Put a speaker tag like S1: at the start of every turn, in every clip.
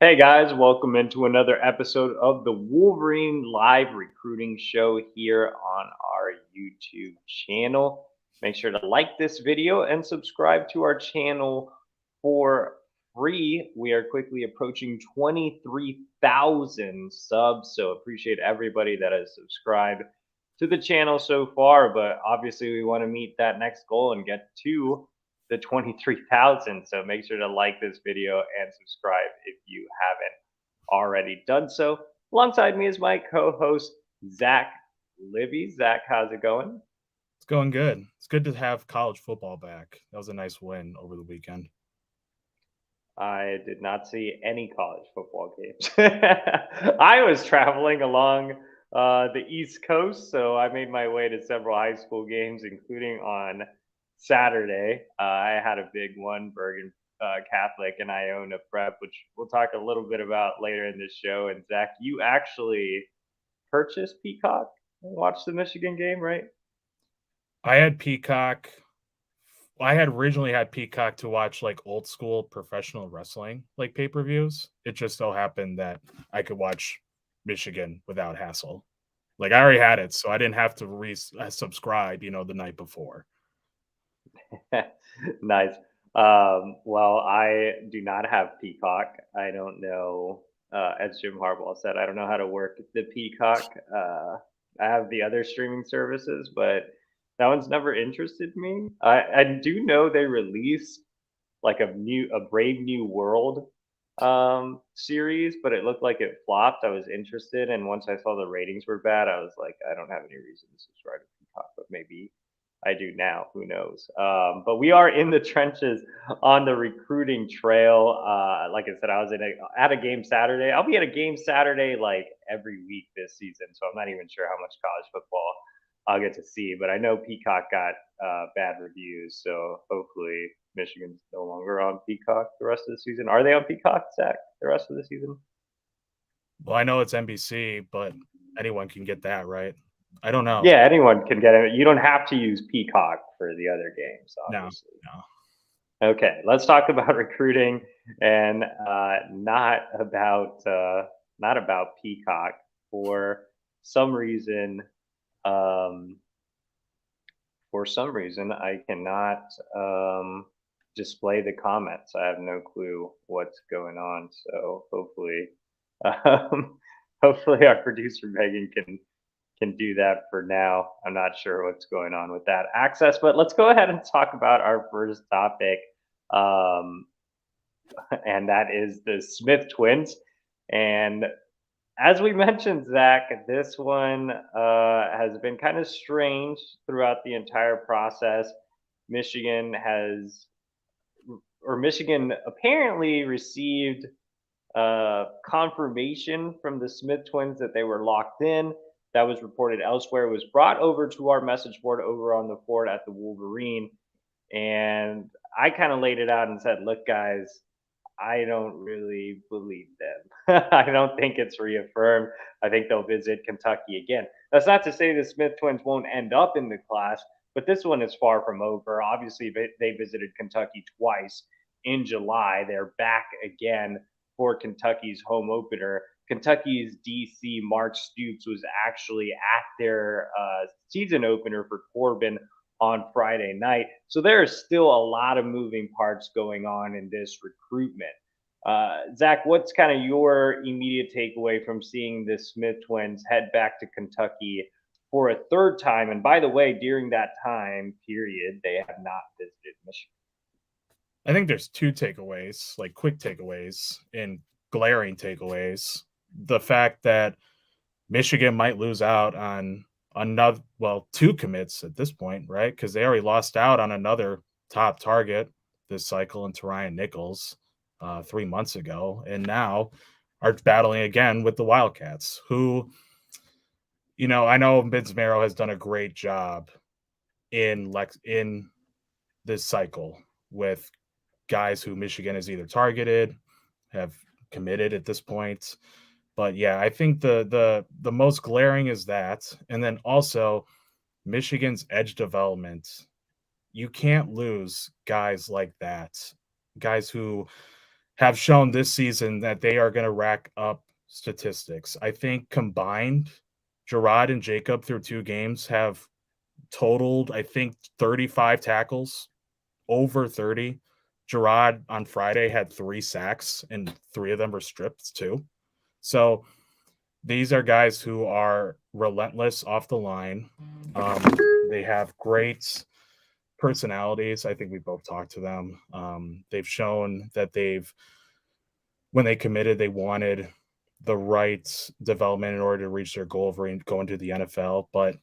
S1: Hey guys, welcome into another episode of the Wolverine live recruiting show here on our YouTube channel. Make sure to like this video and subscribe to our channel for free. We are quickly approaching 23,000 subs, so appreciate everybody that has subscribed to the channel so far, but obviously we want to meet that next goal and get to the 23,000. So make sure to like this video and subscribe if you haven't already done so. Alongside me is my co-host Zach Libby. Zach, how's it going?
S2: It's going good. It's good to have college football back. That was a nice win over the weekend.
S1: I did not see any college football games. I was traveling along the East Coast, so I made my way to several high school games, including on Saturday. I had a big one, Bergen Catholic and Iona Prep, which we'll talk a little bit about later in this show. And Zach, you actually purchased Peacock and watched the Michigan game, right?
S2: I had Peacock. I had originally had Peacock to watch like old school professional wrestling, like pay-per-views. It just so happened that I could watch Michigan without hassle. Like I already had it, so I didn't have to subscribe, the night before.
S1: Nice. Well, I do not have Peacock. I don't know, as Jim Harbaugh said, I don't know how to work the Peacock. I have the other streaming services, but that one's never interested me. I do know they released like a Brave New World series, but it looked like it flopped. I was interested, and once I saw the ratings were bad, I was like, I don't have any reason to subscribe to Peacock, but maybe I do now. Who knows? But we are in the trenches on the recruiting trail. Like I said, I was at a game Saturday. I'll be at a game Saturday like every week this season, so I'm not even sure how much college football I'll get to see. But I know Peacock got bad reviews, so hopefully Michigan's no longer on Peacock the rest of the season. Are they on Peacock, Zach, the rest of the season?
S2: Well, I know it's NBC, but anyone can get that, right? I don't know.
S1: Yeah, anyone can get it. You don't have to use Peacock for the other games,
S2: No,
S1: obviously.
S2: no.
S1: Okay, let's talk about recruiting and not about Peacock. For some reason, um, I cannot display the comments. I have no clue what's going on. So um, hopefully our producer Megan can do that for now. I'm not sure what's going on with that access, but let's go ahead and talk about our first topic. Um, and that is the Smith twins. And as we mentioned, Zach, this one has been kind of strange throughout the entire process. Michigan has, Michigan apparently received confirmation from the Smith twins that they were locked in. That was reported elsewhere. It was brought over to our message board over on the fort at the Wolverine. And I kind of laid it out and said, look, guys, I don't really believe them. I don't think it's reaffirmed. I think they'll visit Kentucky again. That's not to say the Smith twins won't end up in the class, but this one is far from over. Obviously, they visited Kentucky twice in July. They're back again for Kentucky's home opener. Kentucky's DC Mark Stoops was actually at their season opener for Corbin on Friday night. So there is still a lot of moving parts going on in this recruitment. Zach, what's kind of your immediate takeaway from seeing the Smith twins head back to Kentucky for a third time? And by the way, during that time period, they have not visited Michigan.
S2: I think there's two takeaways, like quick takeaways and glaring takeaways. The fact that Michigan might lose out on two commits at this point, right? Because they already lost out on another top target this cycle into Ryan Nichols 3 months ago, and now are battling again with the Wildcats, who, I know Vince Marrow has done a great job in this cycle with guys who Michigan has either targeted, have committed at this point. But yeah, I think the most glaring is that, and then also Michigan's edge development. You can't lose guys like that, guys who have shown this season that they are going to rack up statistics. I think combined, Jerod and Jacob through 2 games have totaled, I think, 35 tackles, over 30. Jerod on Friday had 3 sacks, and 3 of them were stripped too. So these are guys who are relentless off the line. They have great personalities. I think we both talked to them. They've shown that when they committed, they wanted the right development in order to reach their goal of going to the NFL. But,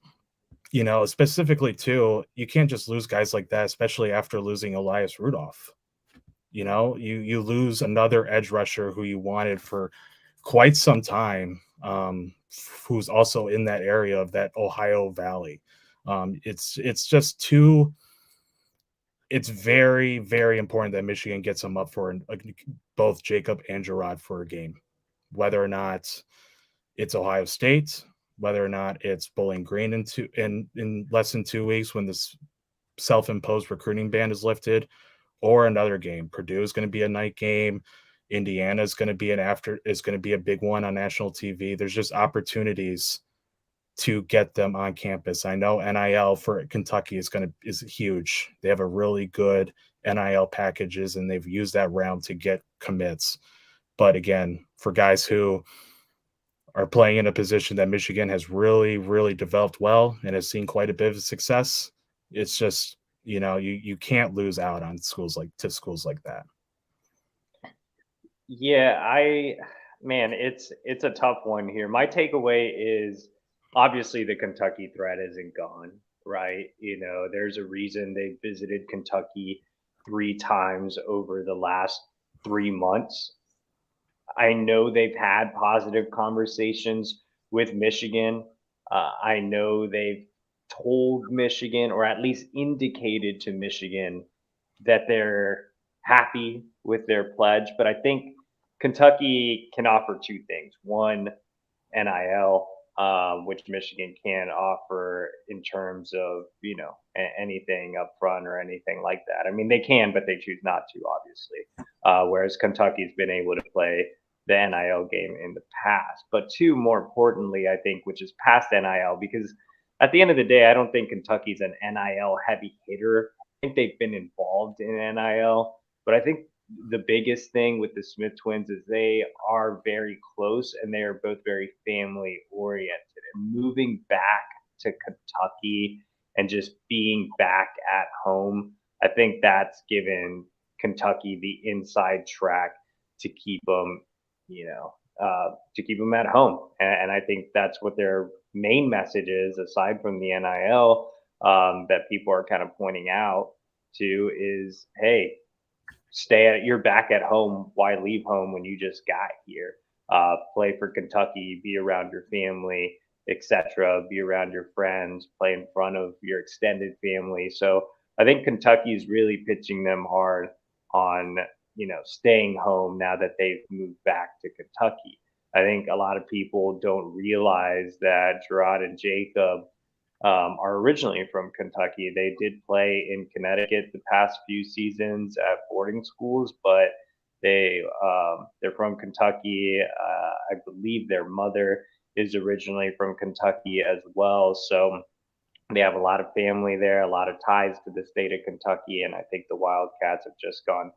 S2: specifically too, you can't just lose guys like that, especially after losing Elias Rudolph. You lose another edge rusher who you wanted for quite some time, who's also in that area of that Ohio Valley. It's just too. It's very, very important that Michigan gets them up for both Jacob and Jerod for a game, whether or not it's Ohio State, whether or not it's Bowling Green in less than 2 weeks when this self-imposed recruiting ban is lifted, or another game. Purdue is going to be a night game. Indiana is going to be a big one on national TV. There's just opportunities to get them on campus. I know NIL for Kentucky is huge. They have a really good NIL packages, and they've used that round to get commits. But again, for guys who are playing in a position that Michigan has really, really developed well and has seen quite a bit of success, it's just, you can't lose out on schools like that.
S1: Yeah, man, it's a tough one here. My takeaway is obviously the Kentucky threat isn't gone, right? There's a reason they visited Kentucky 3 times over the last 3 months. I know they've had positive conversations with Michigan. I know they've told Michigan, or at least indicated to Michigan, that they're happy with their pledge. But I think Kentucky can offer 2 things. One, NIL, which Michigan can offer in terms of, anything up front or anything like that. I mean, they can, but they choose not to, obviously. Whereas Kentucky's been able to play the NIL game in the past. But 2, more importantly, I think, which is past NIL, because at the end of the day, I don't think Kentucky's an NIL heavy hitter. I think they've been involved in NIL, but I think the biggest thing with the Smith twins is they are very close and they are both very family oriented. And moving back to Kentucky and just being back at home, I think that's given Kentucky the inside track to keep them, to keep them at home. And I think that's what their main message is, aside from the NIL, that people are kind of pointing out to, is, hey, you're back at home. Why leave home when you just got here? Play for Kentucky, be around your family, etc. Be around your friends, play in front of your extended family. So I think Kentucky is really pitching them hard on, staying home now that they've moved back to Kentucky. I think a lot of people don't realize that Jerod and Jacob are originally from Kentucky. They did play in Connecticut the past few seasons at boarding schools, but they're from Kentucky. I believe their mother is originally from Kentucky as well, so they have a lot of family there, a lot of ties to the state of Kentucky, and I think the Wildcats have just gone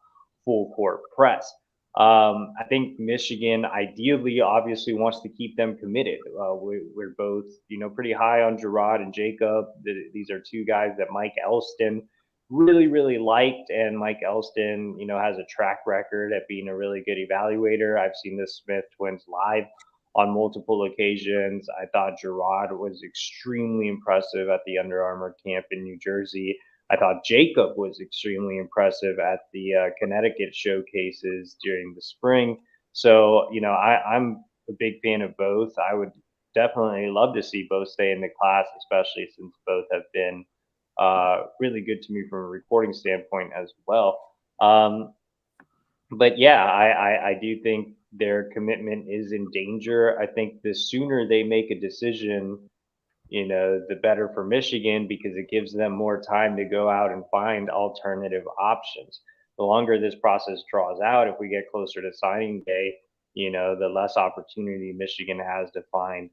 S1: full court press. I think Michigan ideally, obviously, wants to keep them committed. We're both, pretty high on Jerod and Jacob. These are 2 guys that Mike Elston really, really liked, and Mike Elston, has a track record at being a really good evaluator. I've seen the Smith twins live on multiple occasions. I thought Jerod was extremely impressive at the Under Armour camp in New Jersey. I thought Jacob was extremely impressive at the Connecticut showcases during the spring. So, I'm a big fan of both. I would definitely love to see both stay in the class, especially since both have been really good to me from a reporting standpoint as well. But yeah, I do think their commitment is in danger. I think the sooner they make a decision, the better for Michigan, because it gives them more time to go out and find alternative options. the longer this process draws out, if we get closer to signing day, the less opportunity Michigan has to find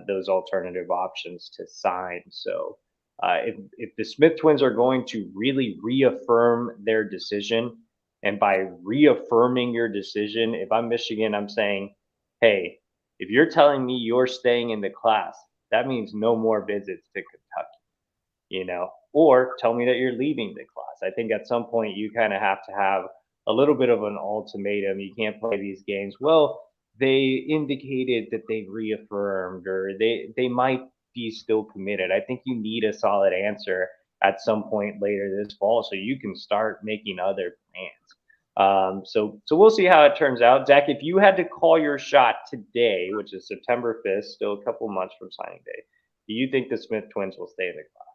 S1: those alternative options to sign. So if the Smith twins are going to really reaffirm their decision, and by reaffirming your decision, if I'm Michigan, I'm saying, hey, if you're telling me you're staying in the class, that means no more visits to Kentucky, or tell me that you're leaving the class. I think at some point you kind of have to have a little bit of an ultimatum. You can't play these games. Well, they indicated that they reaffirmed, or they might be still committed. I think you need a solid answer at some point later this fall so you can start making other plans. So we'll see how it turns out. Zach, if you had to call your shot today, which is September 5th, still a couple months from signing day, do you think the Smith twins will stay in the class?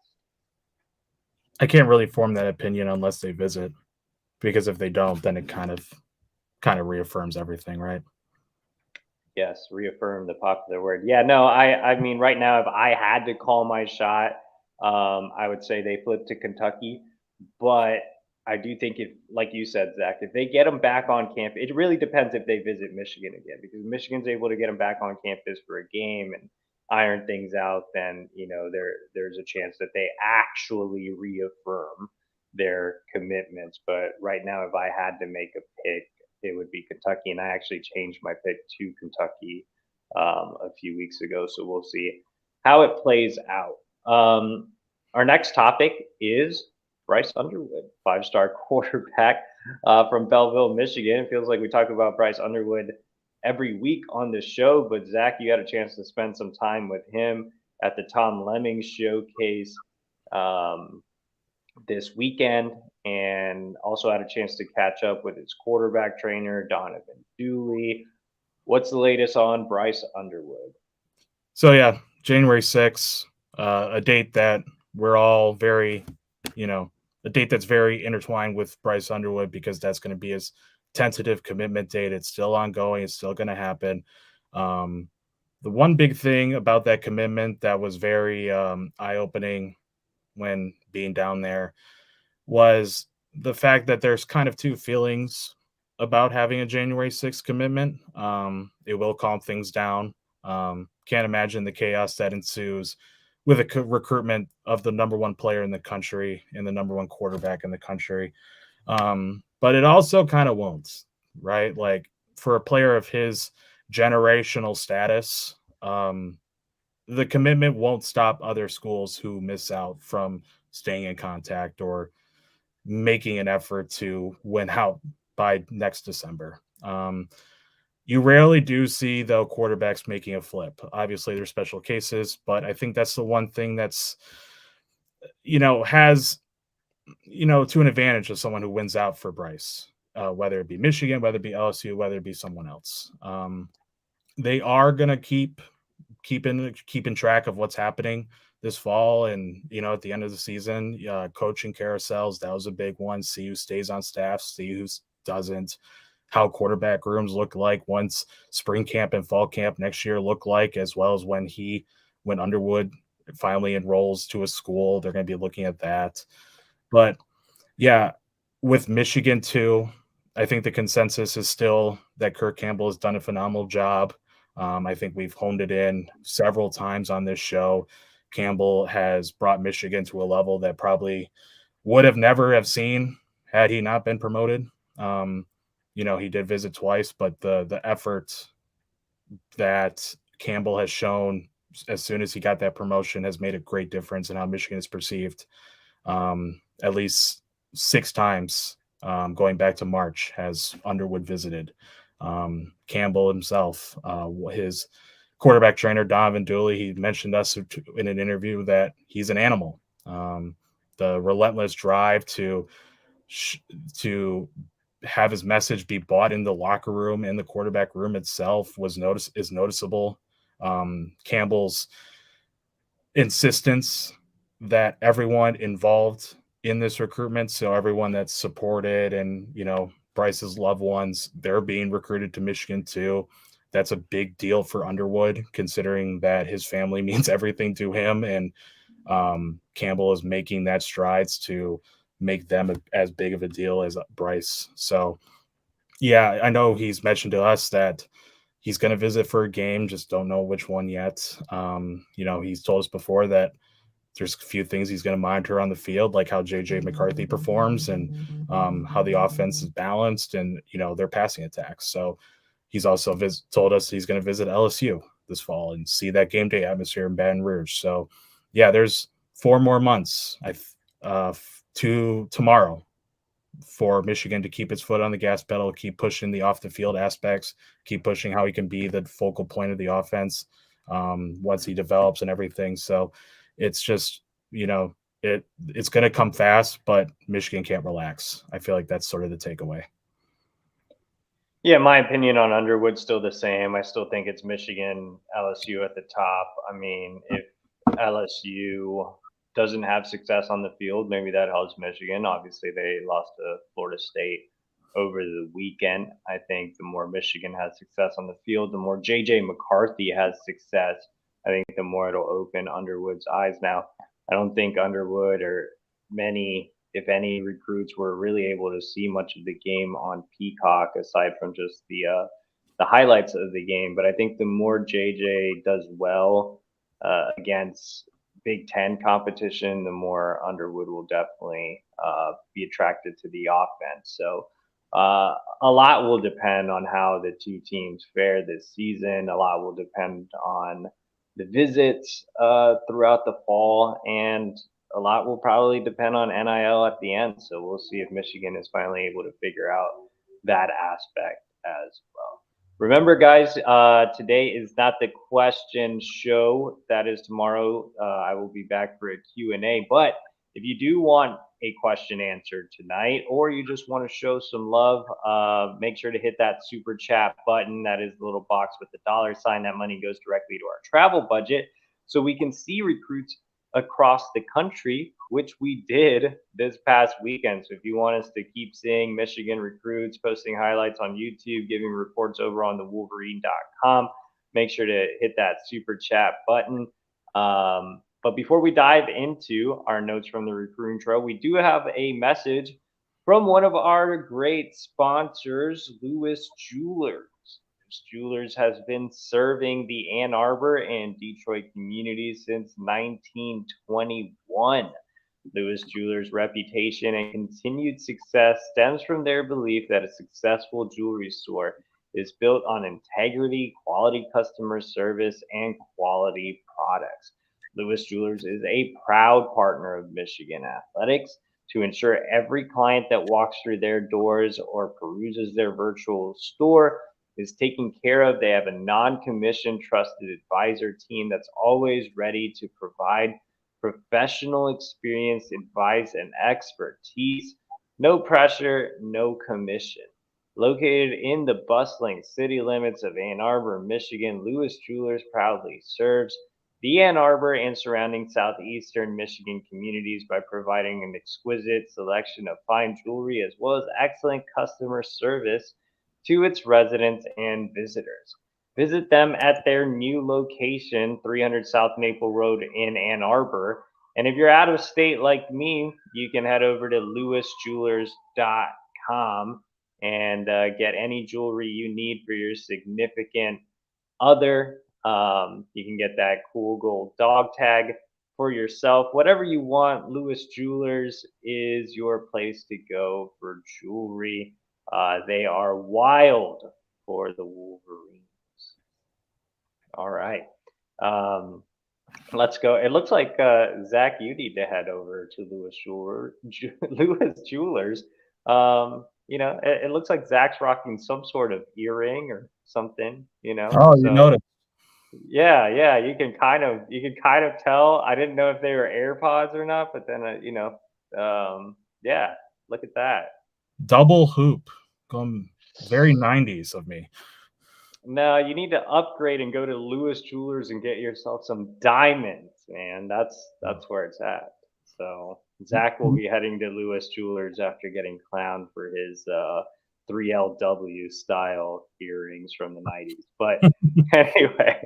S2: I can't really form that opinion unless they visit, because if they don't, then it kind of reaffirms everything, right?
S1: Yes, reaffirm the popular word. Yeah, no, I mean, right now, if I had to call my shot, I would say they flip to Kentucky. But I do think if, like you said, Zach, if they get them back on campus, it really depends if they visit Michigan again. Because Michigan's able to get them back on campus for a game and iron things out, then there's a chance that they actually reaffirm their commitments. But right now, if I had to make a pick, it would be Kentucky, and I actually changed my pick to Kentucky a few weeks ago. So we'll see how it plays out. Our next topic is Bryce Underwood, five-star quarterback from Belleville, Michigan. It feels like we talk about Bryce Underwood every week on the show, but Zach, you had a chance to spend some time with him at the Tom Lemming Showcase this weekend, and also had a chance to catch up with his quarterback trainer, Donovan Dooley. What's the latest on Bryce Underwood?
S2: So yeah, January 6th, a date that we're all very, a date that's very intertwined with Bryce Underwood, because that's going to be his tentative commitment date. It's still ongoing. It's still going to happen. The one big thing about that commitment that was very eye-opening when being down there was the fact that there's kind of two feelings about having a January 6th commitment. It will calm things down. Can't imagine the chaos that ensues with a recruitment of the number one player in the country and the number one quarterback in the country. But it also kind of won't, right? Like, for a player of his generational status, the commitment won't stop other schools who miss out from staying in contact or making an effort to win out by next December. You rarely do see, though, quarterbacks making a flip. Obviously, there's special cases, but I think that's the one thing that's, has, to an advantage of someone who wins out for Bryce, whether it be Michigan, whether it be LSU, whether it be someone else. They are going to keeping track of what's happening this fall, and at the end of the season, coaching carousels, that was a big one. See who stays on staff, see who doesn't, how quarterback rooms look like once spring camp and fall camp next year look like, as well as when Underwood finally enrolls to a school. They're going to be looking at that. But yeah, with Michigan too, I think the consensus is still that Kirk Campbell has done a phenomenal job. I think we've honed it in several times on this show. Campbell has brought Michigan to a level that probably would have never have seen had he not been promoted. He did visit twice, but the effort that Campbell has shown as soon as he got that promotion has made a great difference in how Michigan is perceived. At least 6 times going back to March has Underwood visited. Campbell himself, his quarterback trainer, Donovan Dooley, he mentioned us in an interview that he's an animal. The relentless drive to have his message be bought in the locker room, in the quarterback room itself, is noticeable. Campbell's insistence that everyone involved in this recruitment, so everyone that's supported and, Bryce's loved ones, they're being recruited to Michigan too. That's a big deal for Underwood, considering that his family means everything to him. And Campbell is making that strides to make them as big of a deal as Bryce. So, yeah, I know he's mentioned to us that he's going to visit for a game, just don't know which one yet. He's told us before that there's a few things he's going to monitor on the field, like how JJ McCarthy performs and how the offense is balanced and, their passing attacks. So he's also told us he's going to visit LSU this fall and see that game day atmosphere in Baton Rouge. So, yeah, there's 4 more months to tomorrow for Michigan to keep its foot on the gas pedal, keep pushing the off the field aspects, keep pushing how he can be the focal point of the offense once he develops and everything. So it's just, it's going to come fast, but Michigan can't relax. I feel like that's sort of the takeaway.
S1: Yeah, my opinion on Underwood's still the same. I still think it's Michigan, LSU at the top. I mean, if LSU doesn't have success on the field, maybe that helps Michigan. Obviously, they lost to Florida State over the weekend. I think the more Michigan has success on the field, the more JJ McCarthy has success, I think the more it'll open Underwood's eyes. Now, I don't think Underwood or many, if any, recruits were really able to see much of the game on Peacock aside from just the highlights of the game. But I think the more JJ does well against Big Ten competition, the more Underwood will definitely be attracted to the offense. So a lot will depend on how the two teams fare this season. A lot will depend on the visits throughout the fall, and a lot will probably depend on NIL at the end. So we'll see if Michigan is finally able to figure out that aspect as well. Remember, guys, today is not the question show. That is tomorrow. I will be back for a Q&A. But if you do want a question answered tonight, or you just want to show some love, make sure to hit that super chat button. That is the little box with the $sign. That money goes directly to our travel budget so we can see recruits across the country, which we did this past weekend. So if you want us to keep seeing Michigan recruits posting highlights on YouTube, giving reports over on the Wolverine.com, make sure to hit that super chat button. But before we dive into our notes from the recruiting trail, we do have a message from one of our great sponsors, Lewis Jewelers. Lewis Jewelers has been serving the Ann Arbor and Detroit communities since 1921. Lewis Jewelers' reputation and continued success stems from their belief that a successful jewelry store is built on integrity, quality customer service, and quality products. Lewis Jewelers is a proud partner of Michigan Athletics to ensure every client that walks through their doors or peruses their virtual store is taken care of. They have a non-commissioned trusted advisor team that's always ready to provide professional experience, advice, and expertise. No pressure, no commission. Located in the bustling city limits of Ann Arbor, Michigan, Lewis Jewelers proudly serves the Ann Arbor and surrounding southeastern Michigan communities by providing an exquisite selection of fine jewelry as well as excellent customer service to its residents and visitors. Visit them at their new location, 300 South Maple Road in Ann Arbor. And if you're out of state like me, you can head over to lewisjewelers.com and get any jewelry you need for your significant other. You can get that cool gold dog tag for yourself. Whatever you want, Lewis Jewelers is your place to go for jewelry. They are wild for the Wolverines. All right. Let's go. It looks like Zach, you need to head over to Lewis Jewelers. It looks like Zach's rocking some sort of earring or something.
S2: Oh, you noticed.
S1: Yeah, you can kind of tell. I didn't know if they were AirPods or not, but then yeah, look at that.
S2: Double hoop, going very 90s of me.
S1: No, you need to upgrade and go to Lewis Jewelers and get yourself some diamonds, man. That's where it's at. So Zach will be heading to Lewis Jewelers after getting clowned for his 3LW style earrings from the 90s. But anyway,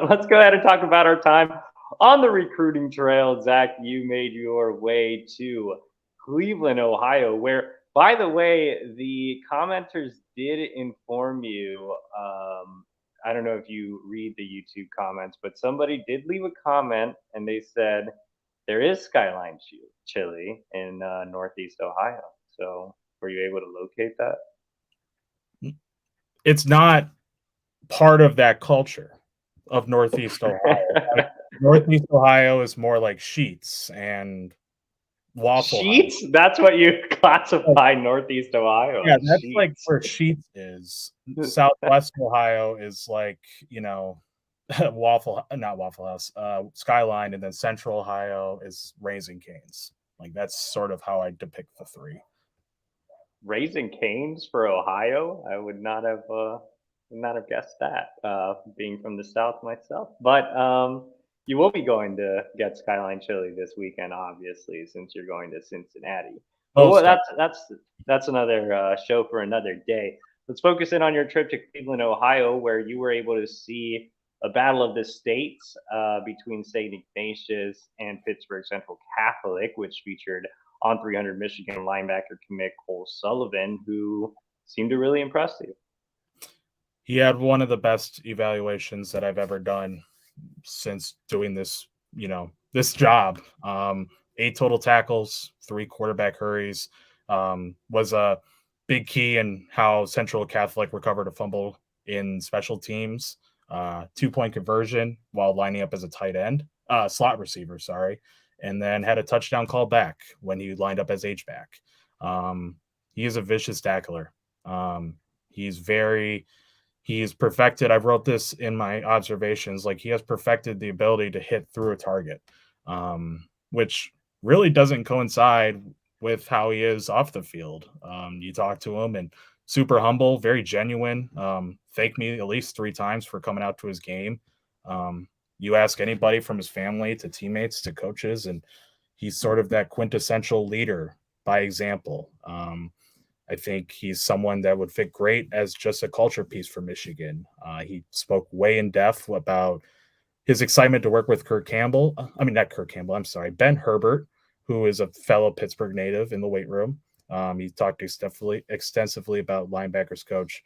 S1: let's go ahead and talk about our time on the recruiting trail. Zach, you made your way to Cleveland, Ohio, where, by the way, the commenters did inform you. I don't know if you read the YouTube comments, but somebody did leave a comment and they said there is skyline chili in Northeast Ohio. So were you able to locate that?
S2: It's not part of that culture of Northeast Ohio. Like, Northeast Ohio is more like Sheets and Waffle House.
S1: Sheets? That's what you classify Northeast Ohio
S2: Yeah,
S1: as,
S2: that's like
S1: Sheets.
S2: where Sheets is. Southwest Ohio is like, not Waffle House, Skyline, and then Central Ohio is Raising Cane's. Like that's sort of how I depict the three.
S1: Raising Cane's for Ohio? I would not have guessed that, being from the South myself. But you will be going to get Skyline Chili this weekend, obviously, since you're going to Cincinnati. But
S2: Most
S1: that's another show for another day. Let's focus in on your trip to Cleveland, Ohio, where you were able to see a battle of the states between St. Ignatius and Pittsburgh Central Catholic, which featured on 300 Michigan linebacker commit Cole Sullivan, who seemed to really impress you.
S2: He had one of the best evaluations that I've ever done since doing this, this job. 8 total tackles, 3 quarterback hurries, was a big key in how Central Catholic recovered a fumble in special teams, 2-point conversion while lining up as a tight end, slot receiver, sorry, and then had a touchdown call back when he lined up as H-back. He is a vicious tackler. He's perfected. I wrote this in my observations. Like he has perfected the ability to hit through a target, which really doesn't coincide with how he is off the field. You talk to him and super humble, very genuine. Thanked me at least 3 times for coming out to his game. You ask anybody from his family to teammates to coaches, and he's sort of that quintessential leader by example. I think he's someone that would fit great as just a culture piece for Michigan. He spoke way in depth about his excitement to work with Ben Herbert, who is a fellow Pittsburgh native in the weight room. He talked extensively about linebackers coach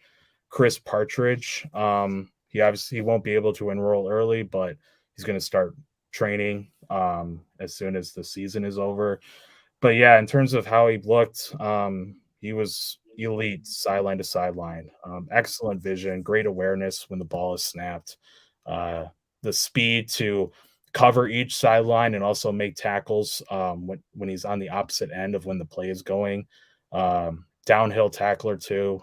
S2: Chris Partridge. He obviously won't be able to enroll early, but he's going to start training as soon as the season is over. But yeah, in terms of how he looked, he was elite sideline to sideline. Excellent vision, great awareness when the ball is snapped. The speed to cover each sideline and also make tackles when he's on the opposite end of when the play is going. Downhill tackler too.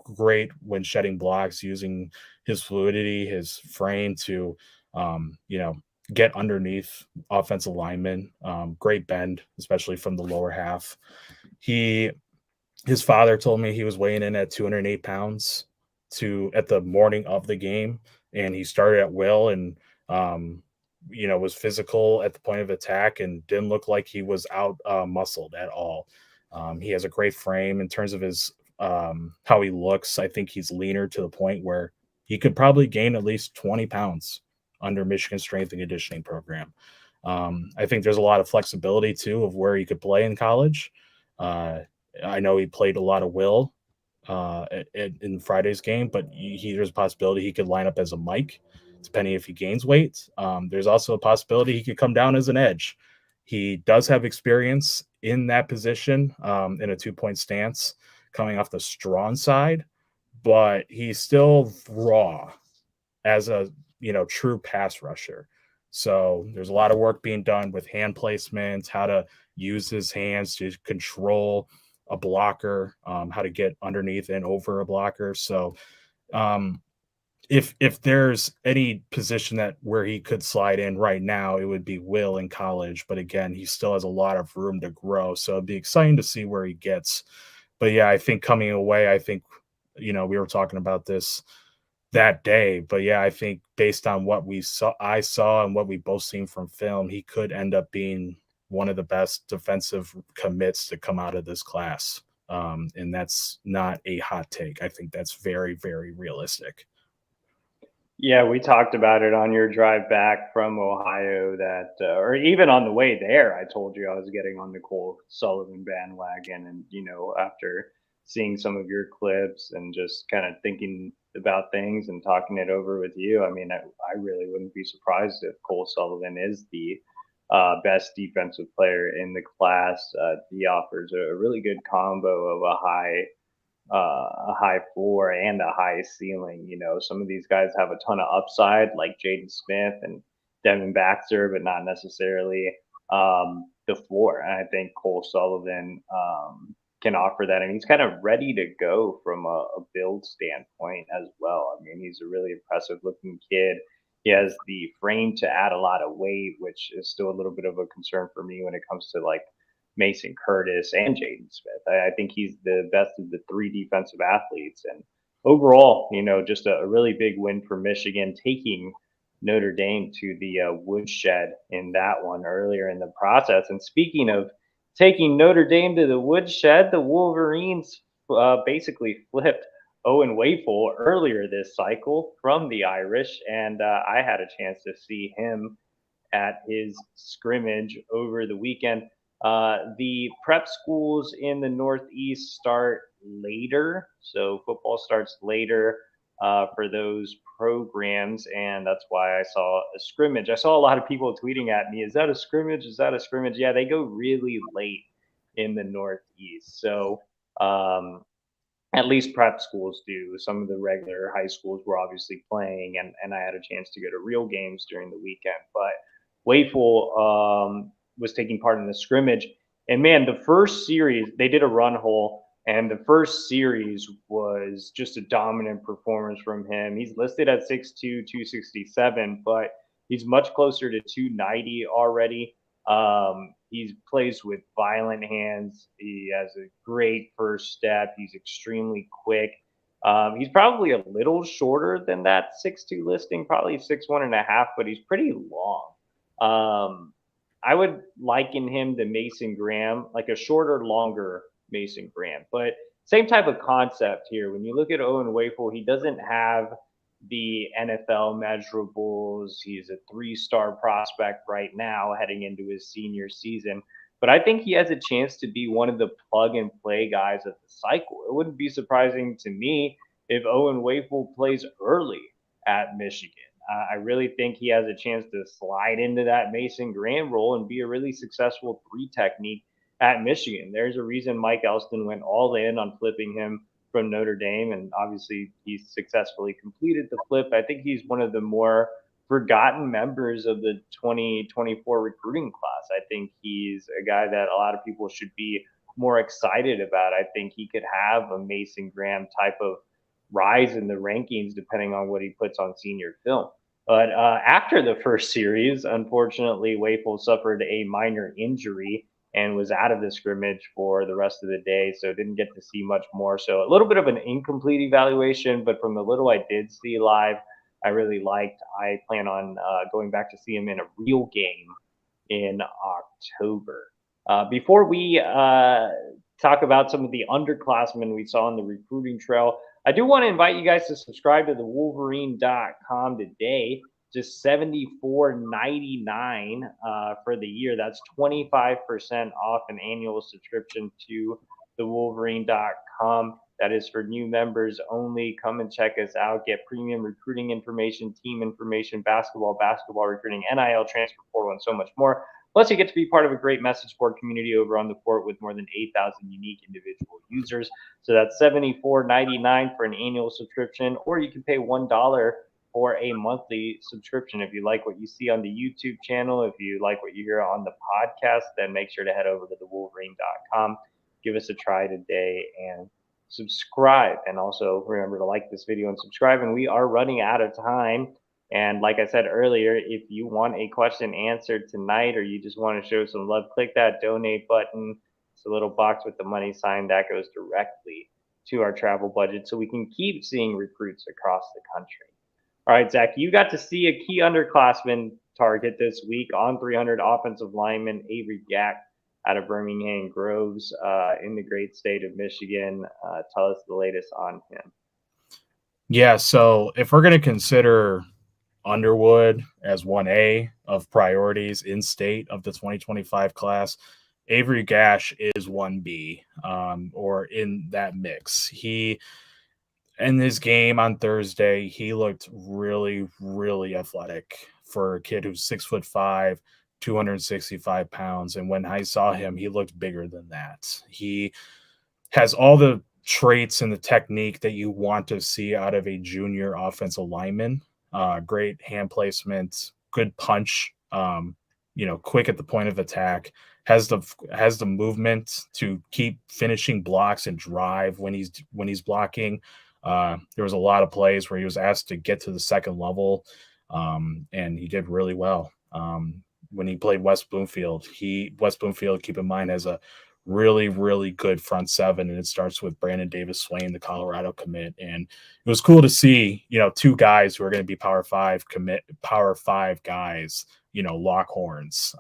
S2: Great when shedding blocks, using his fluidity, his frame to, get underneath offensive linemen. Great bend, especially from the lower half. His father told me he was weighing in at 208 pounds at the morning of the game, and he started at will and was physical at the point of attack and didn't look like he was out muscled at all. He has a great frame in terms of his how he looks. I think he's leaner to the point where he could probably gain at least 20 pounds under Michigan's strength and conditioning program. I think there's a lot of flexibility too of where he could play in college. I know he played a lot of will in Friday's game, but there's a possibility he could line up as a Mike, depending if he gains weight. There's also a possibility he could come down as an edge. He does have experience in that position in a 2-point stance coming off the strong side, but he's still raw as a true pass rusher. So there's a lot of work being done with hand placement, how to use his hands to control a blocker, how to get underneath and over a blocker. So if there's any position where he could slide in right now, it would be Will in college. But again, he still has a lot of room to grow. So it'd be exciting to see where he gets. But yeah, I think coming away, we were talking about this that day. But yeah, I think based on what I saw and what we both seen from film, he could end up being one of the best defensive commits to come out of this class. And that's not a hot take. I think that's very, very realistic.
S1: Yeah, we talked about it on your drive back from Ohio that, or even on the way there, I told you I was getting on the Cole Sullivan bandwagon. And, after seeing some of your clips and just kind of thinking about things and talking it over with you, I mean, I really wouldn't be surprised if Cole Sullivan is the best defensive player in the class. He offers a really good combo of a high floor and a high ceiling. Some of these guys have a ton of upside, like Jaden Smith and Devin Baxter, but not necessarily the floor. And I think Cole Sullivan can offer that, and he's kind of ready to go from a build standpoint as well. I mean, he's a really impressive looking kid. He has the frame to add a lot of weight, which is still a little bit of a concern for me when it comes to like Mason Curtis and Jaden Smith. I think he's the best of the three defensive athletes. And overall, just a really big win for Michigan, taking Notre Dame to the woodshed in that one earlier in the process. And speaking of taking Notre Dame to the woodshed, the Wolverines basically flipped Owen Wafel earlier this cycle from the Irish. And I had a chance to see him at his scrimmage over the weekend. The prep schools in the Northeast start later, so football starts later for those programs, and that's why I saw a scrimmage. I saw a lot of people tweeting at me, "Is that a scrimmage? Is that a scrimmage?" Yeah, they go really late in the Northeast, so at least prep schools do. Some of the regular high schools were obviously playing, and I had a chance to go to real games during the weekend. But Wafel was taking part in the scrimmage. And man, the first series, they did a run hole, and the first series was just a dominant performance from him. He's listed at 6'2, 267, but he's much closer to 290 already. He plays with violent hands. He has a great first step. He's extremely quick. He's probably a little shorter than that 6'2 listing, probably 6'1.5", but he's pretty long. I would liken him to Mason Graham, like a shorter, longer Mason Graham, but same type of concept here. When you look at Owen Wafel, he doesn't have the NFL measurables. He's a three-star prospect right now heading into his senior season. But I think he has a chance to be one of the plug and play guys of the cycle. It wouldn't be surprising to me if Owen Wafel plays early at Michigan. I really think he has a chance to slide into that Mason Graham role and be a really successful three technique at Michigan. There's a reason Mike Elston went all in on flipping him from Notre Dame, and obviously he's successfully completed the flip. I think he's one of the more forgotten members of the 2024 recruiting class. I think he's a guy that a lot of people should be more excited about. I think he could have a Mason Graham type of rise in the rankings depending on what he puts on senior film. But after the first series, unfortunately, Wafel suffered a minor injury and was out of the scrimmage for the rest of the day, so didn't get to see much more. So a little bit of an incomplete evaluation, but from the little I did see live, I really liked. I plan on going back to see him in a real game in October. Before we talk about some of the underclassmen we saw on the recruiting trail, I do want to invite you guys to subscribe to the Wolverine.com today. Just $74.99 for the year. That's 25% off an annual subscription to the Wolverine.com. That is for new members only. Come and check us out. Get premium recruiting information, team information, basketball recruiting, NIL, transfer portal, and so much more. Plus, you get to be part of a great message board community over on the fort with more than 8,000 unique individual users. So that's $74.99 for an annual subscription, or you can pay $1 for a monthly subscription. If you like what you see on the YouTube channel, if you like what you hear on the podcast, then make sure to head over to thewolverine.com. Give us a try today and subscribe. And also remember to like this video and subscribe. And we are running out of time. And like I said earlier, if you want a question answered tonight, or you just want to show some love, click that donate button. It's a little box with the money sign that goes directly to our travel budget so we can keep seeing recruits across the country. All right, Zach, you got to see a key underclassman target this week on 300 offensive lineman Avery Gash out of Birmingham Groves in the great state of Michigan. Tell us the latest on him.
S2: Yeah, so if we're going to consider Underwood as 1A of priorities in state of the 2025 class, Avery Gash is 1B, or in that mix. He, in his game on Thursday, he looked really, really athletic for a kid who's 6'5", 265 pounds. And when I saw him, he looked bigger than that. He has all the traits and the technique that you want to see out of a junior offensive lineman. Great hand placement, good punch, quick at the point of attack, has the movement to keep finishing blocks and drive when he's blocking. There was a lot of plays where he was asked to get to the second level, and he did really well. When he played West Bloomfield, keep in mind, has a really, really good front seven, and it starts with Brandon Davis Swain, the Colorado commit. And it was cool to see, two guys who are going to be Power Five guys, lock horns.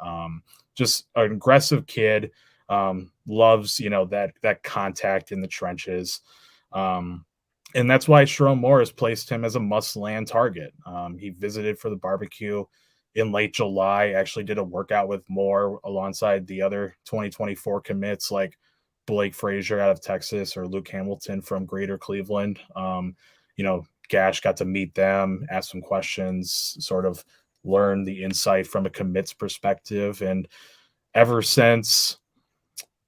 S2: Just an aggressive kid, loves, that contact in the trenches. And that's why Sharon Moore has placed him as a must-land target. He visited for the barbecue in late July, actually did a workout with Moore alongside the other 2024 commits like Blake Frazier out of Texas or Luke Hamilton from Greater Cleveland. Gash got to meet them, ask some questions, sort of learn the insight from a commits perspective. And ever since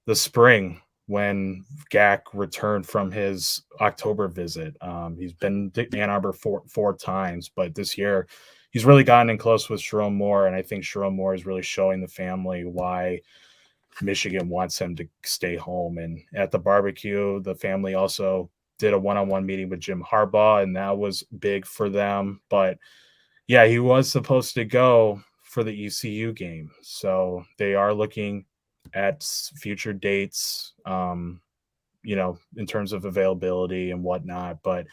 S2: the spring, when Gak returned from his October visit. He's been to Ann Arbor four times, but this year he's really gotten in close with Sharon Moore, and I think Sharon Moore is really showing the family why Michigan wants him to stay home. And at the barbecue, the family also did a one-on-one meeting with Jim Harbaugh, and that was big for them. But yeah, he was supposed to go for the ECU game, so they are looking at future dates, in terms of availability and whatnot. But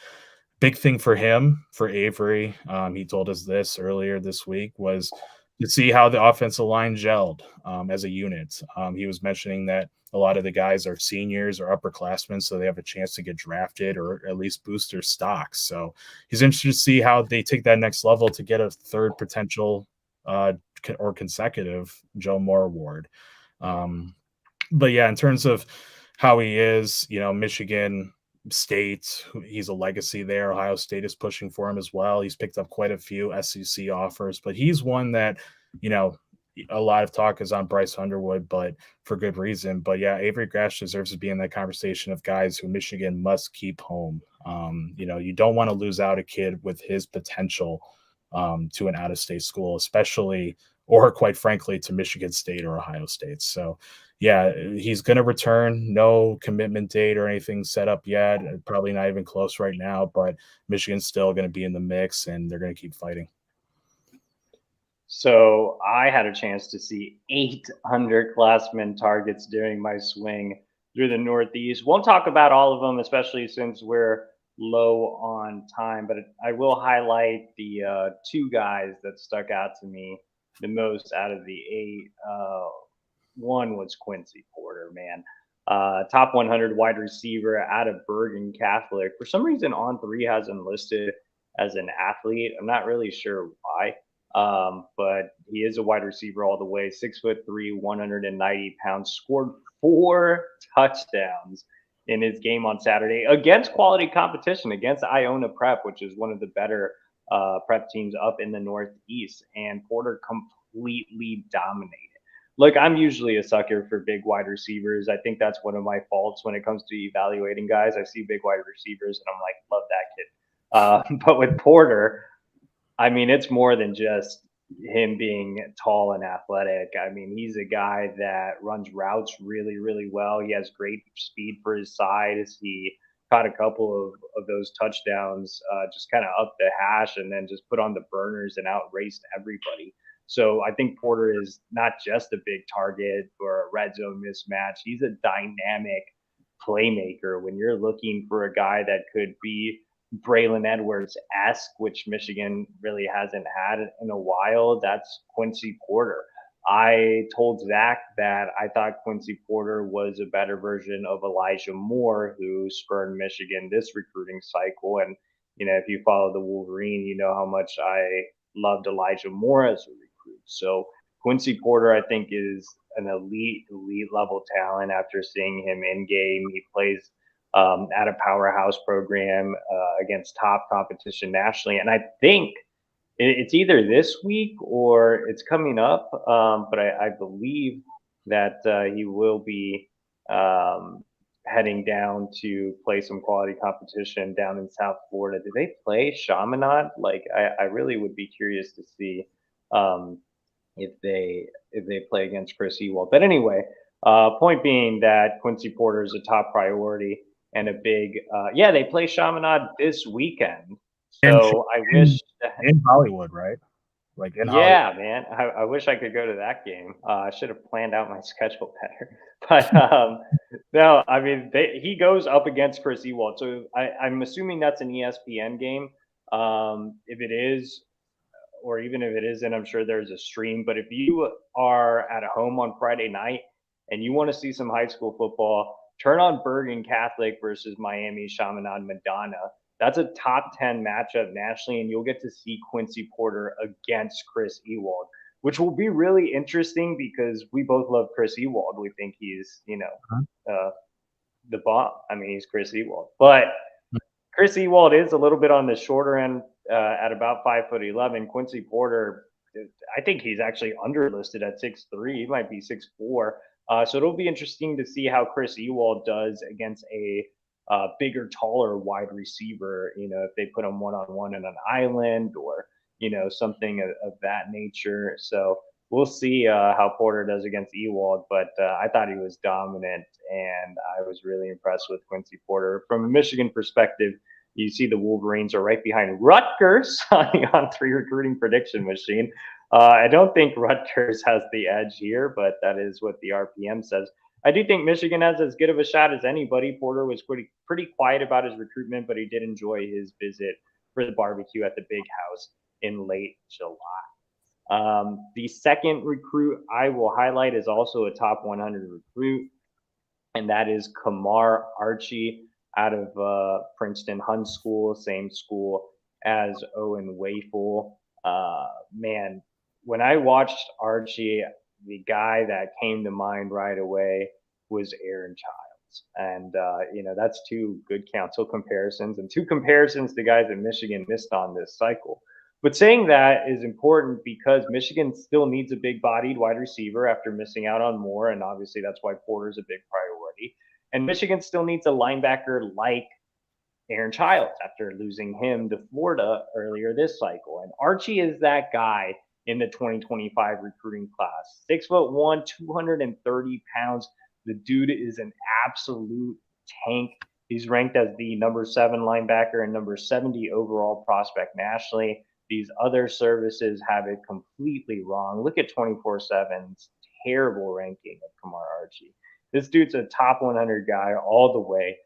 S2: big thing for him, for Avery, he told us this earlier this week, was to see how the offensive line gelled as a unit. He was mentioning that a lot of the guys are seniors or upperclassmen, so they have a chance to get drafted or at least boost their stocks. So he's interested to see how they take that next level to get a third potential or consecutive Joe Moore Award. But yeah, in terms of how he is, Michigan State, he's a legacy there. Ohio State is pushing for him as well. He's picked up quite a few SEC offers, but he's one that, a lot of talk is on Bryce Underwood, but for good reason. But yeah, Avery Gash deserves to be in that conversation of guys who Michigan must keep home. You don't want to lose out a kid with his potential to an out-of-state school, especially, or quite frankly, to Michigan State or Ohio State. So yeah, he's going to return. No commitment date or anything set up yet. Probably not even close right now, but Michigan's still going to be in the mix, and they're going to keep fighting.
S1: So I had a chance to see 8 underclassmen targets during my swing through the Northeast. Won't talk about all of them, especially since we're low on time, but I will highlight the 2 guys that stuck out to me the most out of the 8. One was Quincy Porter, man. Top 100 wide receiver out of Bergen Catholic. For some reason, On3 has him listed as an athlete. I'm not really sure why. But he is a wide receiver all the way, 6'3", 190 pounds, scored 4 touchdowns in his game on Saturday against quality competition, against Iona Prep, which is one of the better prep teams up in the Northeast. And Porter completely dominated. Look, I'm usually a sucker for big wide receivers. I think that's one of my faults when it comes to evaluating guys. I see big wide receivers and I'm like, love that kid. But with Porter, I mean, it's more than just him being tall and athletic. I mean, he's a guy that runs routes really, really well. He has great speed for his size. He caught a couple of those touchdowns, just kind of up the hash and then just put on the burners and outraced everybody. So I think Porter is not just a big target or a red zone mismatch. He's a dynamic playmaker when you're looking for a guy that could be Braylon Edwards esque, which Michigan really hasn't had in a while. That's Quincy Porter. I told Zach that I thought Quincy Porter was a better version of Elijah Moore, who spurned Michigan this recruiting cycle. And, if you follow the Wolverine, you know how much I loved Elijah Moore as a recruit. So Quincy Porter, I think, is an elite level talent. After seeing him in game, he plays at a powerhouse program against top competition nationally, and I think it's either this week or it's coming up. But I believe that he will be um, heading down to play some quality competition down in South Florida. Do they play Chaminade? Like, I really would be curious to see um, if they play against Chris Ewald. But anyway, point being that Quincy Porter is a top priority and a big. Yeah, they play Chaminade this weekend.
S2: And
S1: So I wish.
S2: in Hollywood, right? Like in Hollywood.
S1: Yeah, man. I wish I could go to that game. I should have planned out my schedule better. But no, I mean, he goes up against Chris Ewald. So I'm assuming that's an ESPN game. If it is, or even if it isn't, I'm sure there's a stream. But if you are at home on Friday night and you want to see some high school football, turn on Bergen Catholic versus Miami Chaminade Madonna. That's a top 10 matchup nationally, and you'll get to see Quincy Porter against Chris Ewald, which will be really interesting because we both love Chris Ewald. We think he's, the bomb. I mean, he's Chris Ewald. But Chris Ewald is a little bit on the shorter end at about 5'11". Quincy Porter, I think he's actually underlisted at 6'3". He might be 6'4". So it'll be interesting to see how Chris Ewald does against a bigger, taller wide receiver. If they put him one-on-one in an island or something of that nature. So we'll see how Porter does against Ewald. But I thought he was dominant, and I was really impressed with Quincy Porter. From a Michigan perspective, you see the Wolverines are right behind Rutgers on the On3 recruiting prediction machine. I don't think Rutgers has the edge here, but that is what the RPM says. I do think Michigan has as good of a shot as anybody. Porter was pretty quiet about his recruitment, but he did enjoy his visit for the barbecue at the Big House in late July. The second recruit I will highlight is also a top 100 recruit, and that is Kamar Archie out of Princeton Hun School, same school as Owen Wafel. Man, when I watched Archie, the guy that came to mind right away was Aaron Childs. And, that's two good council comparisons and two comparisons to guys that Michigan missed on this cycle. But saying that is important because Michigan still needs a big bodied wide receiver after missing out on Moore. And obviously, that's why Porter's a big priority. And Michigan still needs a linebacker like Aaron Childs after losing him to Florida earlier this cycle. And Archie is that guy in the 2025 recruiting class. 6'1", 230 pounds. The dude is an absolute tank. He's ranked as the number 7 linebacker and number 70 overall prospect nationally. These other services have it completely wrong. Look at 24/7's terrible ranking of Kamar Archie. This dude's a top 100 guy all the way.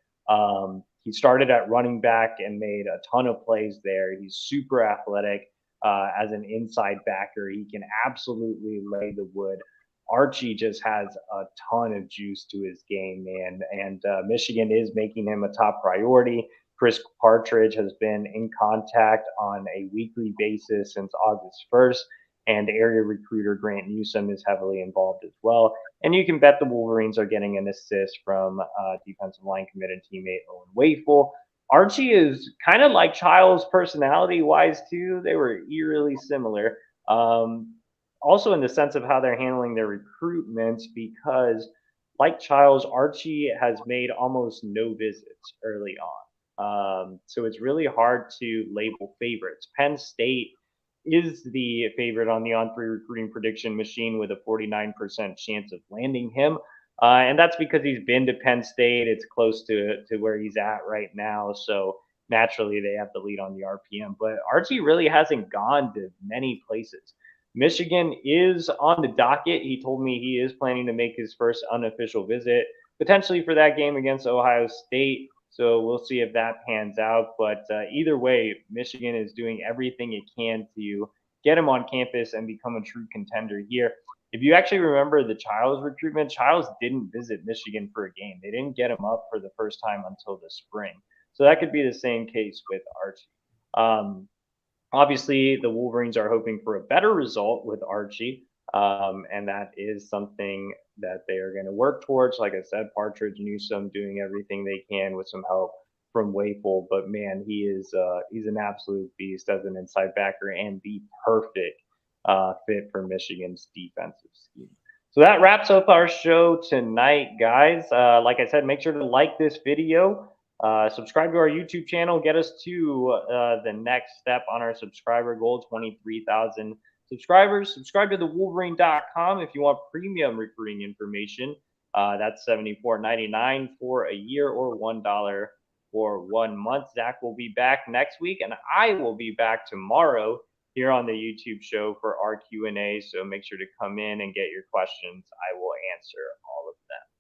S1: He started at running back and made a ton of plays there. He's super athletic as an inside backer. He can absolutely lay the wood. Archie just has a ton of juice to his game, man. And Michigan is making him a top priority. Chris Partridge has been in contact on a weekly basis since August 1st, and area recruiter Grant Newsom is heavily involved as well. And you can bet the Wolverines are getting an assist from defensive line committed teammate Owen Wafel. Archie is kind of like Childs personality-wise, too. They were eerily similar. Also in the sense of how they're handling their recruitment, because like Childs, Archie has made almost no visits early on. So it's really hard to label favorites. Penn State is the favorite on the On3 recruiting prediction machine with a 49% chance of landing him. And that's because he's been to Penn State. It's close to where he's at right now. So naturally, they have the lead on the RPM. But Archie really hasn't gone to many places. Michigan is on the docket. He told me he is planning to make his first unofficial visit, potentially for that game against Ohio State. So we'll see if that pans out. But either way, Michigan is doing everything it can to get him on campus and become a true contender here. If you actually remember the Childs recruitment, Childs didn't visit Michigan for a game. They didn't get him up for the first time until the spring. So that could be the same case with Archie. Obviously, the Wolverines are hoping for a better result with Archie, and that is something that they are going to work towards. Like I said, Partridge, Newsome doing everything they can with some help from Wafel, but man, he's an absolute beast as an inside backer and the perfect fit for Michigan's defensive scheme. So that wraps up our show tonight, guys. Like I said, make sure to like this video. Subscribe to our YouTube channel. Get us to the next step on our subscriber goal, 23,000 subscribers. Subscribe to the Wolverine.com if you want premium recruiting information. That's $74.99 for a year or $1 for 1 month. Zach will be back next week, and I will be back tomorrow here on the YouTube show for our Q&A. So make sure to come in and get your questions. I will answer all of them.